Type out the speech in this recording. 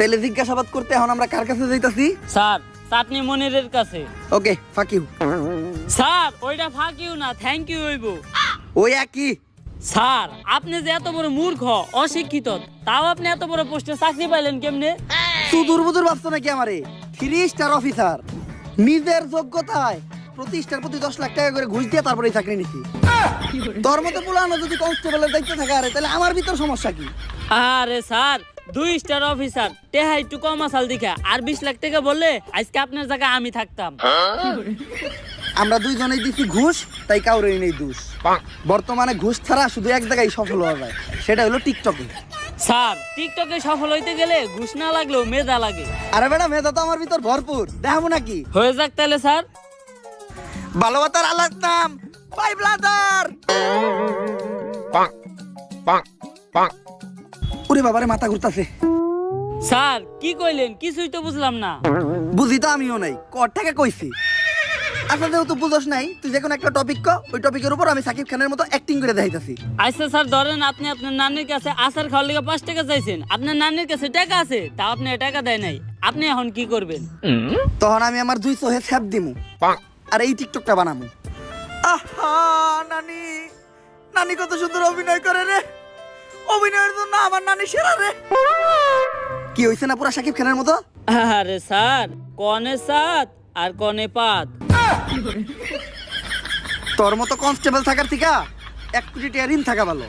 তাহলে জিজ্ঞাসাবাদ করতে এখন আমরা কার কাছে যাইতাছি? স্যার চাটনি মনিরের কাছে। ওকে, ফাক ইউ। স্যার ওইটা ফাঁক ইউ না, থ্যাংক ইউ হইব। ওই একই। স্যার আপনি যে এত বড় মূর্খ অশিক্ষিত, তাও আপনি এত বড় পোস্টে চাকরি পাইলেন কেমনে? সুদূর বুদুর ভাবছো নাকি আমারে? 3 স্টার অফিসার, নিজের যোগ্যতায় প্রতিষ্ঠার প্রতি 10 লাখ টাকা করে ঘুষ দিয়ে তারপরে চাকরি নিছি। তোর মতো পুরানো যদি কনস্টেবলের দায়িত্ব থাকে আরে তাহলে আমার ভিতর সমস্যা কি? আরে স্যার 2 স্টার অফিসার, টেহা একটু কম আসাল দেখা, আর 20 লাখ টাকা বললে আজকে আপনার জায়গায় আমি থাকতাম। আমরা দুইজনেই দিছি ঘুষ, তাই কাউরেই নেই দোষ। বর্তমানে ঘুষ ছাড়া শুধু এক জায়গায় সফল হওয়া যায়, সেটা হলো টিকটকে। স্যার টিকটকে সফল হইতে গেলে ঘুষ না লাগলেও মেধা লাগে। আরে বেটা, মেধা তো আমার ভিতর ভরপুর, দেখাবো নাকি? হয়ে যাক তাহলে স্যার। ভালোবাসার আলাদ নাম বাই ব্লাদার। ওরে বাবারে, মাথা ঘুরতাছে। স্যার কি কইলেন? কিছুই তো বুঝলাম না। বুঝি তো আমিও নাই, কর থেকে কইছি। আচ্ছা যেহেতু বুঝোস নাই, তুই যে কোনো একটা টপিক ক, ওই টপিকের উপর আমি সাকিব খানের মতো অ্যাক্টিং করে দেখাইতাছি। আচ্ছা স্যার ধরেন আপনি আপনার নানির কাছে আচার খাওয়ার লেগে 5 টাকা চাইছেন, আপনার নানির কাছে টাকা আছে, তা আপনি টাকা দেয় নাই, আপনি এখন কি করবেন? তখন আমি আমার 2 চোহে ছ্যাপ দিমু আর এই টিকটকটা বানামু। আহা নানি, নানি কত সুন্দর অভিনয় করে রে, অভিনয়ের জন্য আমার নানি সেরা রে। কি হইছে না পুরা সাকিব খানের মতো? আরে স্যার কনে সাত আর কনে পাত। তোর মতো কনস্টেবল থাকার থেকে 1 কোটি টাকা ঋণ থাকা ভালো।